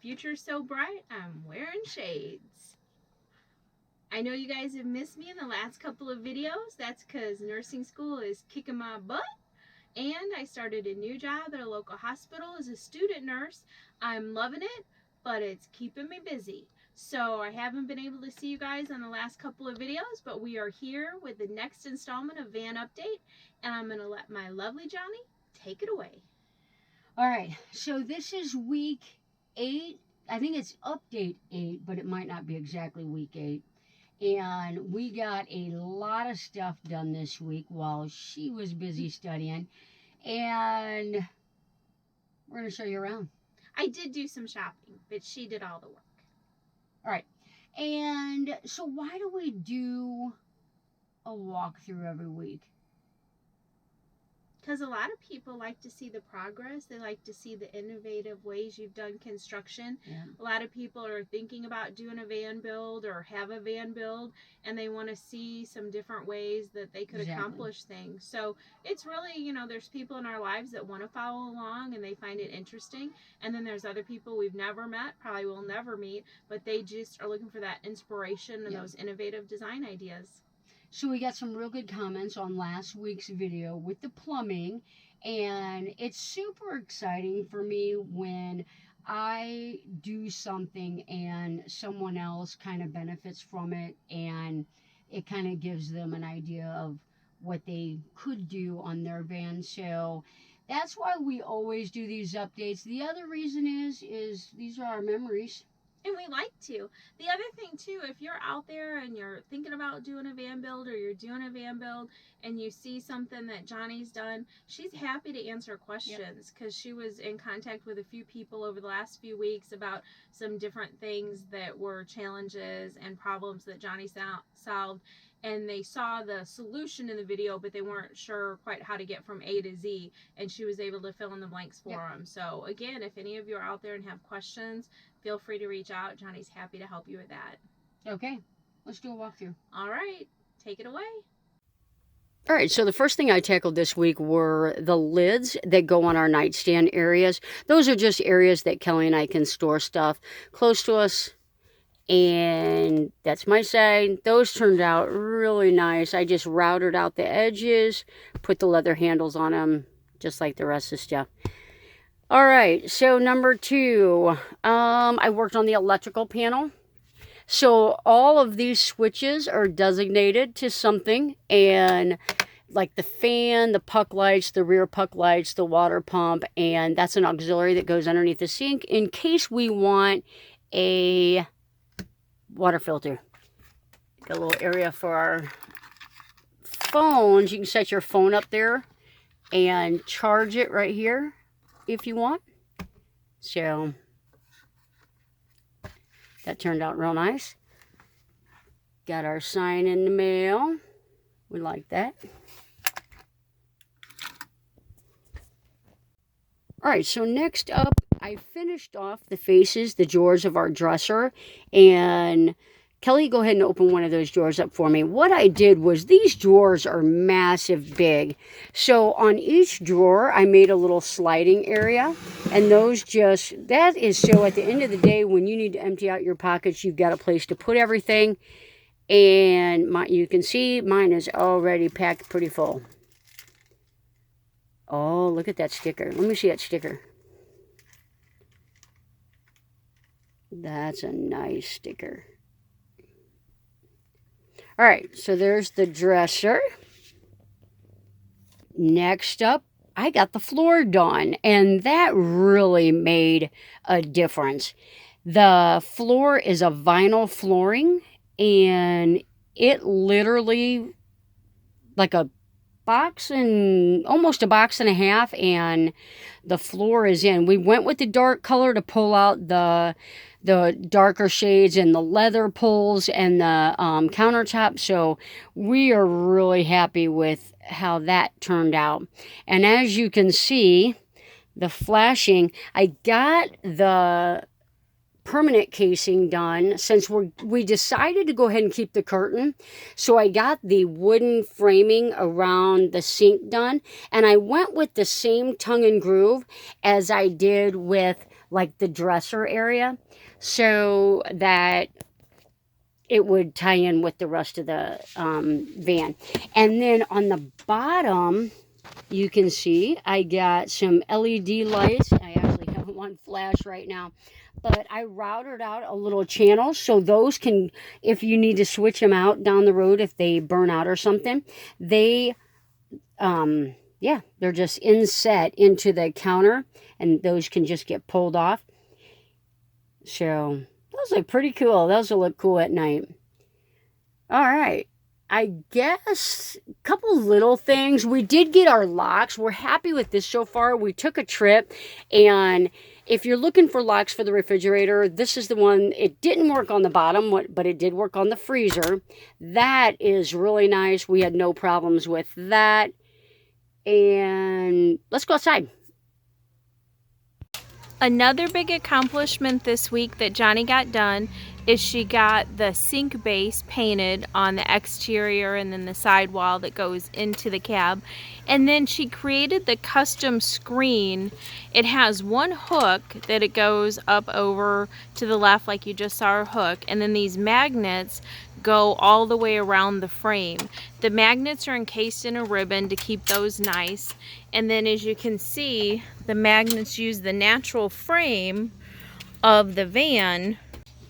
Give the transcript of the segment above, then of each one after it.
future's so bright, I'm wearing shades. I know you guys have missed me in the last couple of videos. That's because nursing school is kicking my butt. And I started a new job at a local hospital as a student nurse. I'm loving it, but it's keeping me busy. So I haven't been able to see you guys on the last couple of videos, but we are here with the next installment of Van Update, and I'm going to let my lovely Jonnie take it away. All right, so this is week 8. I think it's update 8, but it might not be exactly week 8. And we got a lot of stuff done this week while she was busy studying. And we're going to show you around. I did do some shopping, but she did all the work. All right. And so why do we do a walkthrough every week? Because a lot of people like to see the progress. They like to see the innovative ways you've done construction. Yeah. A lot of people are thinking about doing a van build or have a van build, and they want to see some different ways that they could accomplish things. So it's really, you know, there's people in our lives that want to follow along and they find it interesting. And then there's other people we've never met, probably will never meet, but they just are looking for that inspiration and those innovative design ideas. So we got some real good comments on last week's video with the plumbing, and it's super exciting for me when I do something and someone else kind of benefits from it, and it kind of gives them an idea of what they could do on their van. So that's why we always do these updates. The other reason is these are our memories. And we like to. The other thing too, if you're out there and you're thinking about doing a van build, or you're doing a van build and you see something that Jonnie's done, she's happy to answer questions, because she was in contact with a few people over the last few weeks about some different things that were challenges and problems that Jonnie solved. And they saw the solution in the video, but they weren't sure quite how to get from A to Z, and she was able to fill in the blanks for them. So again, if any of you are out there and have questions, feel free to reach out. Jonnie's happy to help you with that. Okay, let's do a walkthrough. All right, take it away. All right, so the first thing I tackled this week were the lids that go on our nightstand areas. Those are just areas that Kelly and I can store stuff close to us. And that's my side. Those turned out really nice. I just routed out the edges, put the leather handles on them, just like the rest of the stuff. All right, so number 2, I worked on the electrical panel. So all of these switches are designated to something, and like the fan, the puck lights, the rear puck lights, the water pump, and that's an auxiliary that goes underneath the sink in case we want a water filter. Got a little area for our phones. You can set your phone up there and charge it right here if you want. So that turned out real nice. Got our sign in the mail. We like that. All right, so next up, I finished off the faces, the drawers of our dresser, and Kelly, go ahead and open one of those drawers up for me. What I did was, these drawers are massive big. So on each drawer, I made a little sliding area, and those just, that is so at the end of the day, when you need to empty out your pockets, you've got a place to put everything. And you can see mine is already packed pretty full. Oh, look at that sticker. Let me see that sticker. That's a nice sticker. All right, so there's the dresser. Next up, I got the floor done, and that really made a difference. The floor is a vinyl flooring, and it literally, like a box and almost a box and a half, and the floor is in. We went with the dark color to pull out the darker shades and the leather pulls and the countertop. So we are really happy with how that turned out. And as you can see, the flashing, I got the permanent casing done since we decided to go ahead and keep the curtain. So I got the wooden framing around the sink done, and I went with the same tongue and groove as I did with like the dresser area, so that it would tie in with the rest of the van. And then on the bottom, you can see I got some LED lights. I actually have one flash right now, but I routed out a little channel so those can, if you need to switch them out down the road, if they burn out or something, they, yeah, they're just inset into the counter, and those can just get pulled off. So those look pretty cool. Those will look cool at night. All right. I guess a couple little things. We did get our locks. We're happy with this so far. We took a trip, and if you're looking for locks for the refrigerator, this is the one. It didn't work on the bottom, but it did work on the freezer. That is really nice. We had no problems with that. And let's go outside. Another big accomplishment this week that Jonnie got done is she got the sink base painted on the exterior and then the sidewall that goes into the cab. And then she created the custom screen. It has one hook that it goes up over to the left like you just saw her hook, and then these magnets go all the way around the frame. The magnets are encased in a ribbon to keep those nice, and then as you can see, the magnets use the natural frame of the van.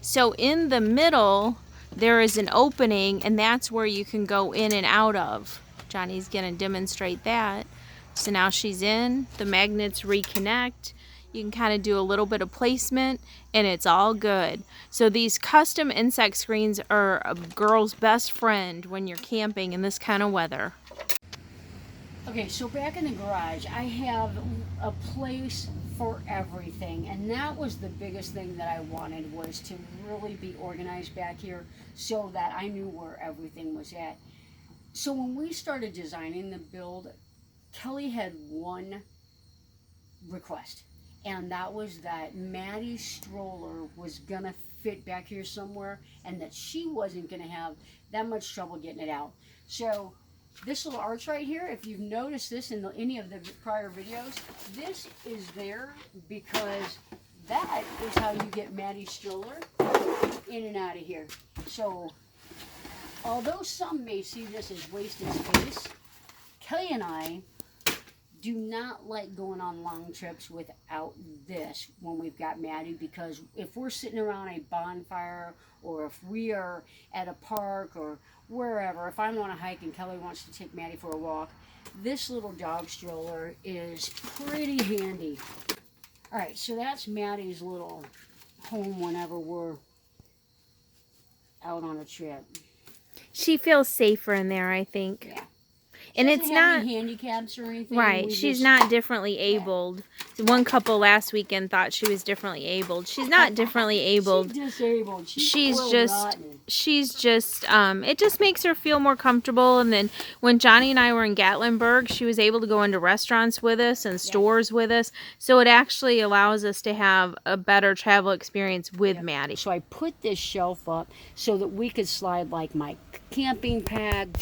So in the middle there is an opening, and that's where you can go in and out of. Jonnie's gonna demonstrate that. So now she's in, the magnets reconnect. You can kind of do a little bit of placement and it's all good. So these custom insect screens are a girl's best friend when you're camping in this kind of weather. Okay, so back in the garage, I have a place for everything, and that was the biggest thing that I wanted, was to really be organized back here so that I knew where everything was at. So when we started designing the build, Kelly had one request, and that was that Maddie's stroller was gonna fit back here somewhere, and that she wasn't gonna have that much trouble getting it out. So this little arch right here, if you've noticed this in any of the prior videos, this is there because that is how you get Maddie's stroller in and out of here. So although some may see this as wasted space, Kelly and I do not like going on long trips without this when we've got Maddie, because if we're sitting around a bonfire, or if we are at a park or wherever, if I'm on a hike and Kelly wants to take Maddie for a walk, this little dog stroller is pretty handy. All right, so that's Maddie's little home whenever we're out on a trip. She feels safer in there, I think. Yeah. And it's not any handicaps or anything. right. She's not differently abled. Yeah. One couple last weekend thought she was differently abled. She's not differently abled. She's disabled. She's just it just makes her feel more comfortable. And then when Jonnie and I were in Gatlinburg, she was able to go into restaurants with us and stores with us. So it actually allows us to have a better travel experience with Maddie. So I put this shelf up so that we could slide like my camping pad,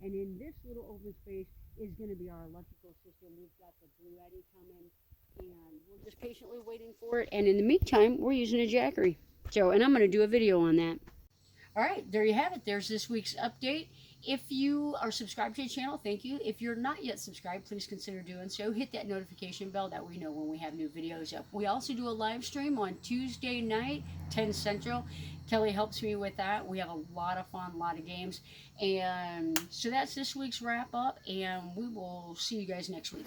and in this little open space is going to be our electrical system. We've got the Blue Eddy coming, and we're just patiently waiting for it. And in the meantime, we're using a Jackery. So, and I'm going to do a video on that. All right, there you have it. There's this week's update. If you are subscribed to the channel, thank you. If you're not yet subscribed, please consider doing so. Hit that notification bell, that we know when we have new videos up. We also do a live stream on Tuesday night, 10 Central. Kelly helps me with that. We have a lot of fun, a lot of games. And so that's this week's wrap up, and we will see you guys next week.